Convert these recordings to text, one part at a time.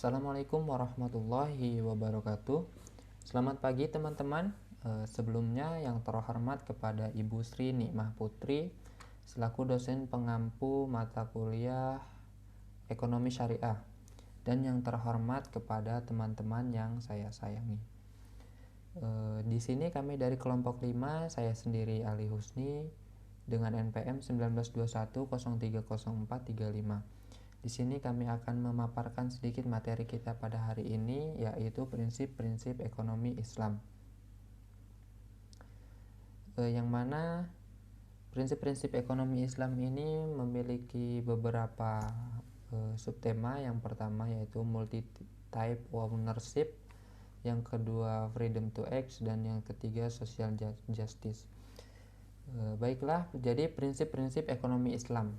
Assalamualaikum warahmatullahi wabarakatuh. Selamat pagi teman-teman. Sebelumnya yang terhormat kepada Ibu Sri Nikmah Putri selaku dosen pengampu mata kuliah Ekonomi Syariah, dan yang terhormat kepada teman-teman yang saya sayangi. Di sini kami dari kelompok 5, saya sendiri Ali Husni dengan NPM 1921030435. Di sini kami akan memaparkan sedikit materi kita pada hari ini, yaitu prinsip-prinsip ekonomi Islam. Yang mana prinsip-prinsip ekonomi Islam ini memiliki beberapa subtema. Yang pertama yaitu multi-type ownership, yang kedua freedom to act, dan yang ketiga social justice. Baiklah, jadi prinsip-prinsip ekonomi Islam.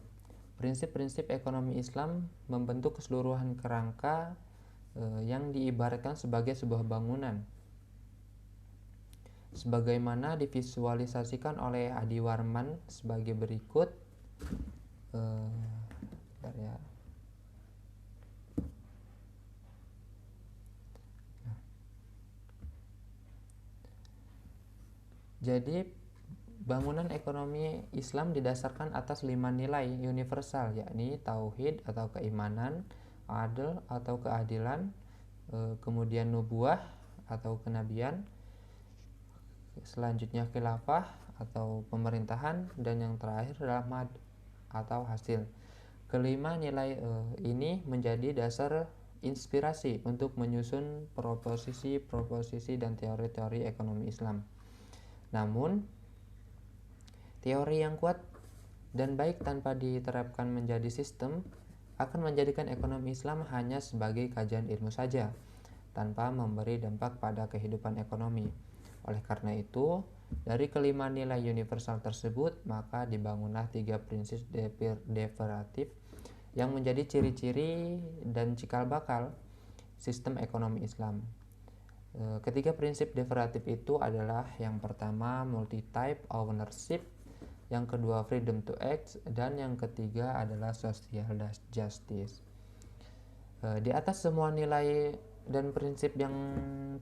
Prinsip-prinsip ekonomi Islam membentuk keseluruhan kerangka yang diibaratkan sebagai sebuah bangunan, sebagaimana divisualisasikan oleh Adi Warman sebagai berikut. Jadi bangunan ekonomi Islam didasarkan atas 5 nilai universal, yakni tauhid atau keimanan, adl atau keadilan, kemudian nubuah atau kenabian, selanjutnya khilafah atau pemerintahan, dan yang terakhir adalah mad atau hasil. Kelima nilai ini menjadi dasar inspirasi untuk menyusun proposisi dan teori-teori ekonomi Islam. Namun teori yang kuat dan baik tanpa diterapkan menjadi sistem akan menjadikan ekonomi Islam hanya sebagai kajian ilmu saja, tanpa memberi dampak pada kehidupan ekonomi. Oleh karena itu, dari kelima nilai universal tersebut, maka dibangunlah 3 prinsip deveratif yang menjadi ciri-ciri dan cikal bakal sistem ekonomi Islam. Ketiga prinsip deveratif itu adalah yang pertama multi-type ownership, yang kedua freedom to act, dan yang ketiga adalah social justice. Di atas semua nilai dan prinsip yang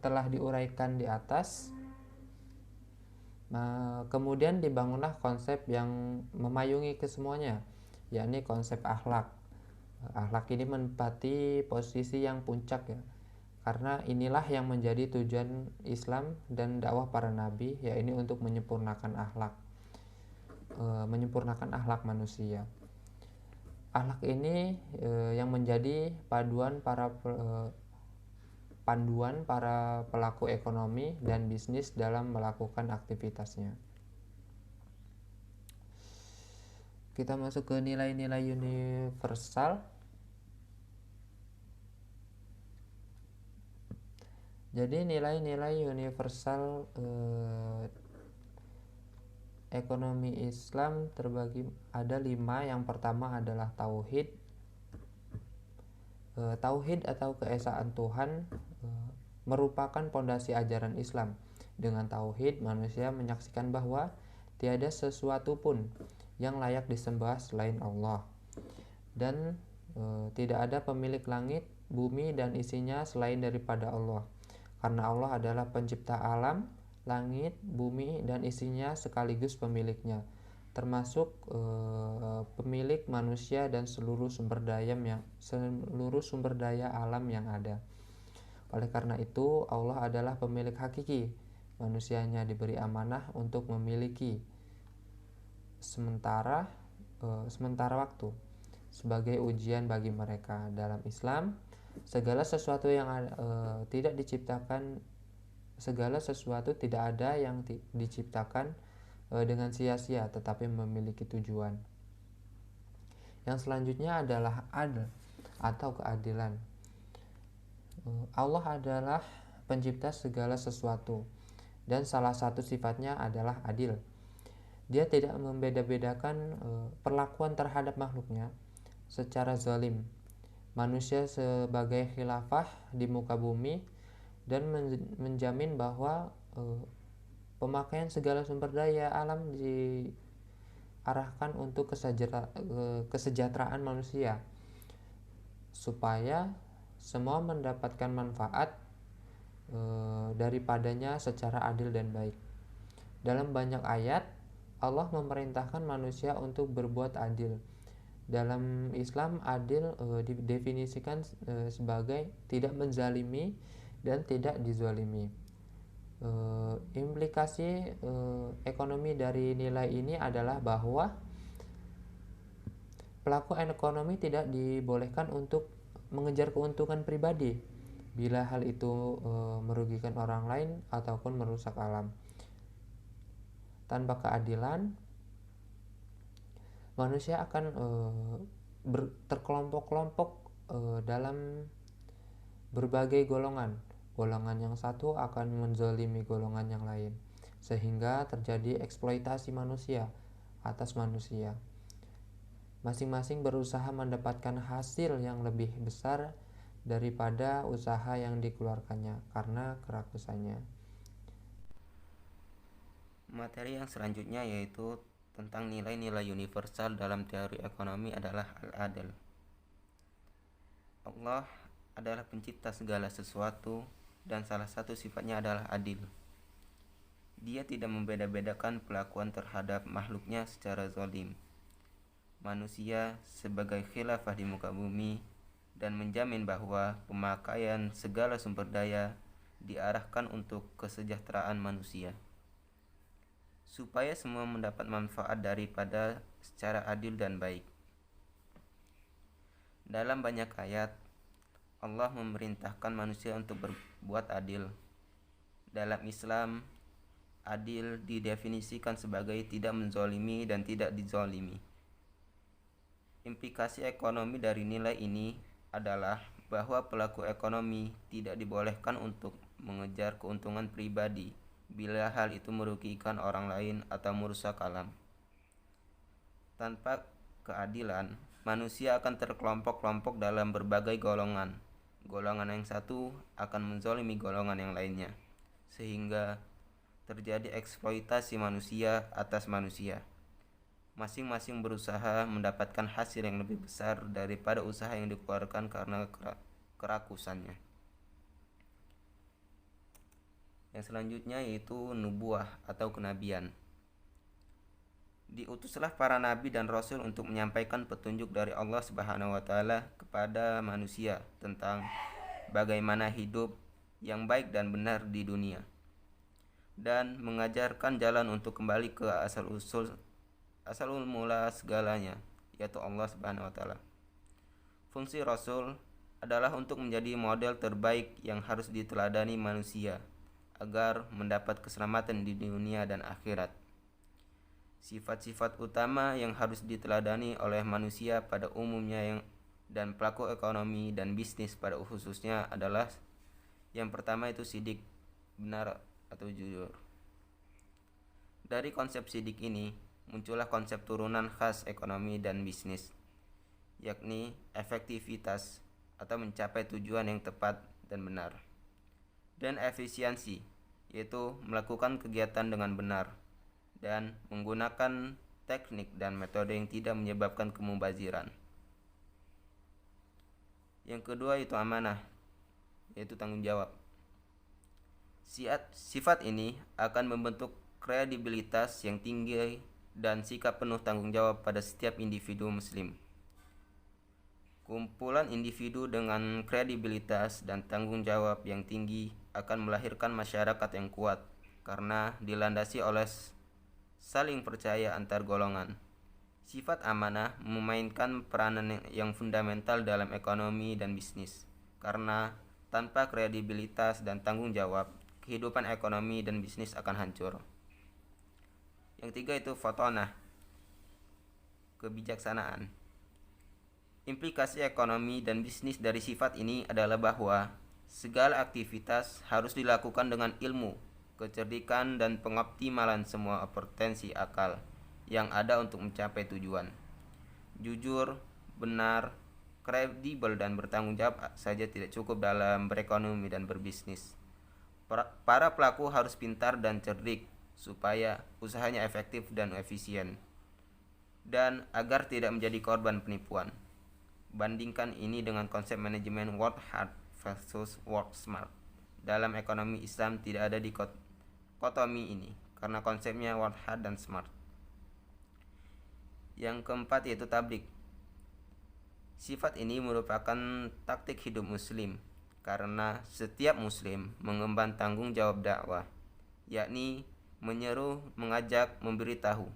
telah diuraikan di atas, kemudian dibangunlah konsep yang memayungi kesemuanya, yakni konsep akhlak. Akhlak ini menempati posisi yang puncak, ya, karena inilah yang menjadi tujuan Islam dan dakwah para nabi, yaitu untuk menyempurnakan akhlak manusia. Akhlak ini yang menjadi panduan para pelaku ekonomi dan bisnis dalam melakukan aktivitasnya. Kita masuk ke nilai-nilai universal. Jadi nilai-nilai universal ekonomi Islam terbagi ada 5. Yang pertama adalah tauhid. Tauhid atau keesaan Tuhan merupakan pondasi ajaran Islam. Dengan tauhid, manusia menyaksikan bahwa tiada sesuatu pun yang layak disembah selain Allah, dan tidak ada pemilik langit, bumi, dan isinya selain daripada Allah. Karena Allah adalah pencipta alam, langit, bumi, dan isinya sekaligus pemiliknya, termasuk pemilik manusia dan seluruh sumber daya alam yang ada. Oleh karena itu, Allah adalah pemilik hakiki. Manusianya diberi amanah untuk memiliki sementara waktu sebagai ujian bagi mereka. Dalam Islam, segala sesuatu tidak ada yang diciptakan dengan sia-sia, tetapi memiliki tujuan. Yang selanjutnya adalah adl atau keadilan. Allah adalah pencipta segala sesuatu, dan salah satu sifatnya adalah adil. Dia tidak membeda-bedakan perlakuan terhadap makhluknya secara zalim. Manusia sebagai khilafah di muka bumi, dan menjamin bahwa pemakaian segala sumber daya alam diarahkan untuk kesejahteraan manusia, supaya semua mendapatkan manfaat daripadanya secara adil dan baik. Dalam banyak ayat, Allah memerintahkan manusia untuk berbuat adil. Dalam Islam, adil didefinisikan sebagai tidak menzalimi dan tidak dizalimi. Implikasi ekonomi dari nilai ini adalah bahwa pelaku ekonomi tidak dibolehkan untuk mengejar keuntungan pribadi bila hal itu merugikan orang lain ataupun merusak alam. Tanpa keadilan, manusia akan terkelompok-kelompok dalam berbagai golongan. Golongan yang satu akan menzalimi golongan yang lain, sehingga terjadi eksploitasi manusia atas manusia. Masing-masing berusaha mendapatkan hasil yang lebih besar daripada usaha yang dikeluarkannya karena kerakusannya. Materi yang selanjutnya yaitu tentang nilai-nilai universal dalam teori ekonomi adalah al-adl. Allah adalah pencipta segala sesuatu dan salah satu sifatnya adalah adil. Dia tidak membeda-bedakan perlakuan terhadap makhluknya secara zalim. Manusia sebagai khilafah di muka bumi dan menjamin bahwa pemakaian segala sumber daya diarahkan untuk kesejahteraan manusia, supaya semua mendapat manfaat daripada secara adil dan baik. Dalam banyak ayat, Allah memerintahkan manusia untuk berbuat adil. Dalam Islam, adil didefinisikan sebagai tidak menzalimi dan tidak dizalimi. Implikasi ekonomi dari nilai ini adalah bahwa pelaku ekonomi tidak dibolehkan untuk mengejar keuntungan pribadi bila hal itu merugikan orang lain atau merusak alam. Tanpa keadilan, manusia akan terkelompok-kelompok dalam berbagai golongan. Golongan yang satu akan menzalimi golongan yang lainnya, sehingga terjadi eksploitasi manusia atas manusia. Masing-masing berusaha mendapatkan hasil yang lebih besar daripada usaha yang dikeluarkan karena kerakusannya. Yang selanjutnya yaitu nubuah atau kenabian. Diutuslah para nabi dan rasul untuk menyampaikan petunjuk dari Allah Subhanahu wa taala kepada manusia tentang bagaimana hidup yang baik dan benar di dunia, dan mengajarkan jalan untuk kembali ke asal mula segalanya, yaitu Allah Subhanahu wa taala. Fungsi rasul adalah untuk menjadi model terbaik yang harus diteladani manusia agar mendapat keselamatan di dunia dan akhirat. Sifat-sifat utama yang harus diteladani oleh manusia pada umumnya dan pelaku ekonomi dan bisnis pada khususnya adalah yang pertama itu sidik, benar atau jujur. Dari konsep sidik ini muncullah konsep turunan khas ekonomi dan bisnis, yakni efektivitas atau mencapai tujuan yang tepat dan benar, dan efisiensi, yaitu melakukan kegiatan dengan benar dan menggunakan teknik dan metode yang tidak menyebabkan kemubaziran. Yang kedua itu amanah, yaitu tanggung jawab. Sifat ini akan membentuk kredibilitas yang tinggi dan sikap penuh tanggung jawab pada setiap individu muslim. Kumpulan individu dengan kredibilitas dan tanggung jawab yang tinggi akan melahirkan masyarakat yang kuat karena dilandasi oleh saling percaya antar golongan. Sifat amanah memainkan peranan yang fundamental dalam ekonomi dan bisnis, karena tanpa kredibilitas dan tanggung jawab, kehidupan ekonomi dan bisnis akan hancur. Yang tiga itu fotonah, kebijaksanaan. Implikasi ekonomi dan bisnis dari sifat ini adalah bahwa segala aktivitas harus dilakukan dengan ilmu, kecerdikan, dan pengoptimalan semua potensi akal yang ada untuk mencapai tujuan. Jujur, benar, kredibel, dan bertanggung jawab saja tidak cukup dalam berekonomi dan berbisnis. Para pelaku harus pintar dan cerdik supaya usahanya efektif dan efisien, dan agar tidak menjadi korban penipuan. Bandingkan ini dengan konsep manajemen work hard versus work smart. Dalam ekonomi Islam tidak ada dikotomi ini karena konsepnya work hard dan smart. Yang keempat yaitu tablik. Sifat ini merupakan taktik hidup muslim karena setiap muslim mengemban tanggung jawab dakwah, yakni menyeru, mengajak, memberitahu.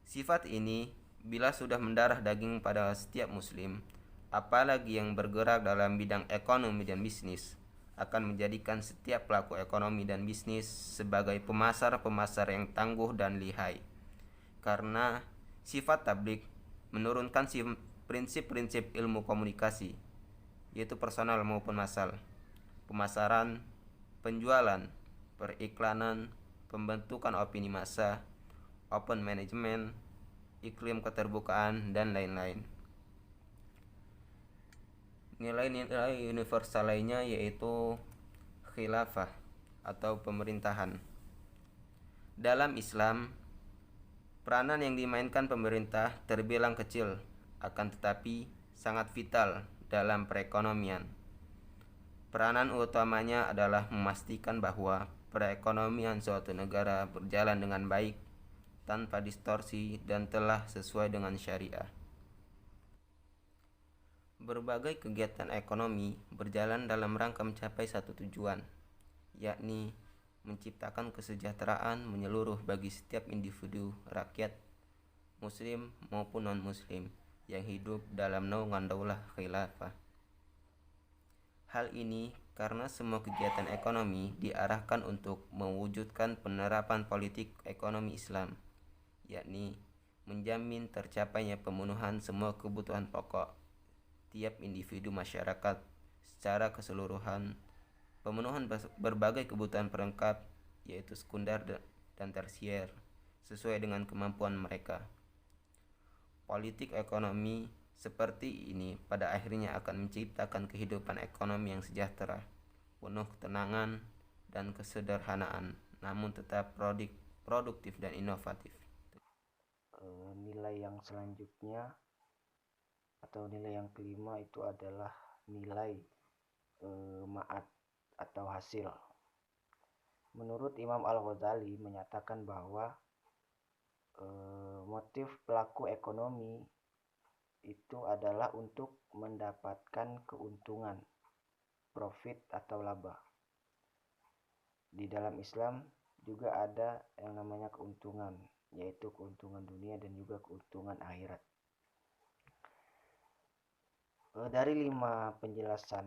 Sifat ini bila sudah mendarah daging pada setiap muslim, apalagi yang bergerak dalam bidang ekonomi dan bisnis, akan menjadikan setiap pelaku ekonomi dan bisnis sebagai pemasar-pemasar yang tangguh dan lihai. Karena sifat tablik menurunkan prinsip-prinsip ilmu komunikasi, yaitu personal maupun massal, pemasaran, penjualan, periklanan, pembentukan opini massa, open management, iklim keterbukaan, dan lain-lain. Nilai-nilai universal lainnya yaitu khilafah atau pemerintahan. Dalam Islam, peranan yang dimainkan pemerintah terbilang kecil, akan tetapi sangat vital dalam perekonomian. Peranan utamanya adalah memastikan bahwa perekonomian suatu negara berjalan dengan baik, tanpa distorsi dan telah sesuai dengan syariah. Berbagai kegiatan ekonomi berjalan dalam rangka mencapai satu tujuan, yakni menciptakan kesejahteraan menyeluruh bagi setiap individu rakyat, muslim maupun non-muslim, yang hidup dalam naungan daulah khilafah. Hal ini karena semua kegiatan ekonomi diarahkan untuk mewujudkan penerapan politik ekonomi Islam, yakni menjamin tercapainya pemenuhan semua kebutuhan pokok tiap individu masyarakat secara keseluruhan, pemenuhan berbagai kebutuhan pelengkap yaitu sekunder dan tersier sesuai dengan kemampuan mereka. Politik ekonomi seperti ini pada akhirnya akan menciptakan kehidupan ekonomi yang sejahtera, penuh ketenangan dan kesederhanaan, namun tetap produktif dan inovatif. Nilai yang selanjutnya atau nilai yang kelima itu adalah nilai ma'ad atau hasil. Menurut Imam Al-Ghazali menyatakan bahwa motif pelaku ekonomi itu adalah untuk mendapatkan keuntungan, profit atau laba. Di dalam Islam juga ada yang namanya keuntungan, yaitu keuntungan dunia dan juga keuntungan akhirat. Dari 5 penjelasan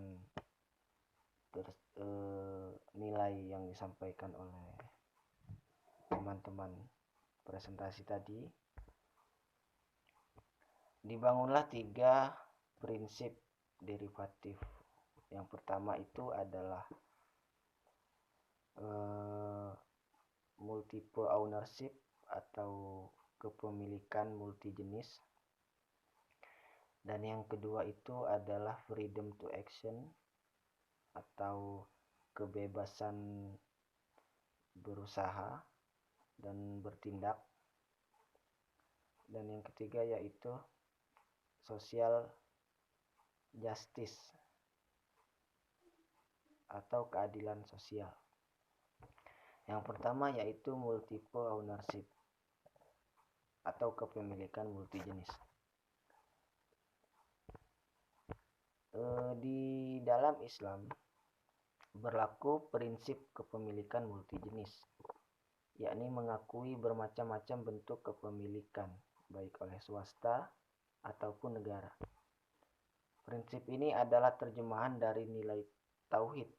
nilai yang disampaikan oleh teman-teman presentasi tadi, dibangunlah 3 prinsip derivatif. Yang pertama itu adalah multiple ownership atau kepemilikan multijenis. Dan yang kedua itu adalah freedom to action atau kebebasan berusaha dan bertindak. Dan yang ketiga yaitu social justice atau keadilan sosial. Yang pertama yaitu multiple ownership atau kepemilikan multijenis. Di dalam Islam berlaku prinsip kepemilikan multijenis, yakni mengakui bermacam-macam bentuk kepemilikan baik oleh swasta ataupun negara. Prinsip ini adalah terjemahan dari nilai tauhid.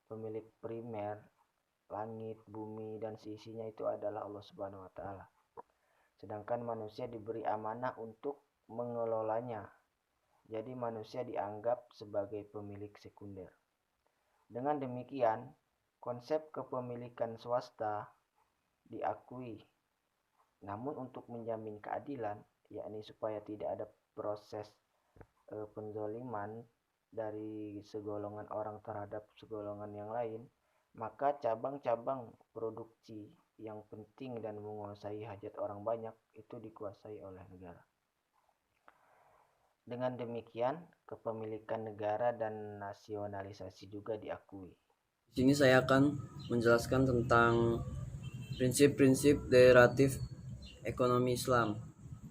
Pemilik primer langit, bumi dan seisinya itu adalah Allah Subhanahu wa taala. Sedangkan manusia diberi amanah untuk mengelolanya. Jadi manusia dianggap sebagai pemilik sekunder. Dengan demikian, konsep kepemilikan swasta diakui. Namun untuk menjamin keadilan, yakni supaya tidak ada proses penzoliman dari segolongan orang terhadap segolongan yang lain, maka cabang-cabang produksi yang penting dan menguasai hajat orang banyak itu dikuasai oleh negara. Dengan demikian, kepemilikan negara dan nasionalisasi juga diakui. Di sini saya akan menjelaskan tentang prinsip-prinsip derivatif ekonomi Islam.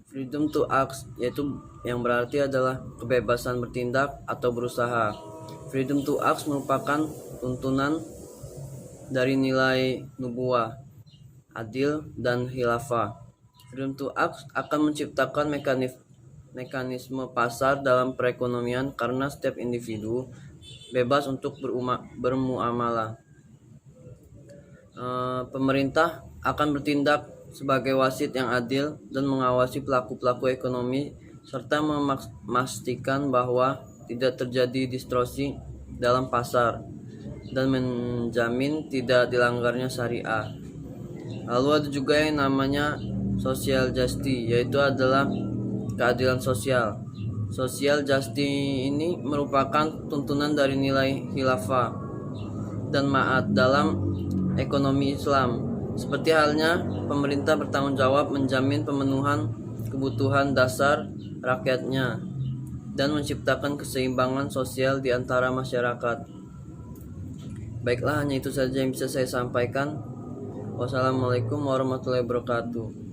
Freedom to act, yaitu yang berarti adalah kebebasan bertindak atau berusaha. Freedom to act merupakan tuntunan dari nilai nubuwah, adil, dan khilafah. Freedom to act akan menciptakan mekanisme pasar dalam perekonomian karena setiap individu bebas untuk bermuamalah. Pemerintah akan bertindak sebagai wasit yang adil dan mengawasi pelaku-pelaku ekonomi serta memastikan bahwa tidak terjadi distorsi dalam pasar dan menjamin tidak dilanggarnya syariah. Lalu ada juga yang namanya social justice, yaitu adalah keadilan sosial. Social justice ini merupakan tuntunan dari nilai khilafah dan ma'at dalam ekonomi Islam. Seperti halnya pemerintah bertanggung jawab menjamin pemenuhan kebutuhan dasar rakyatnya dan menciptakan keseimbangan sosial di antara masyarakat. Baiklah, hanya itu saja yang bisa saya sampaikan. Wassalamualaikum warahmatullahi wabarakatuh.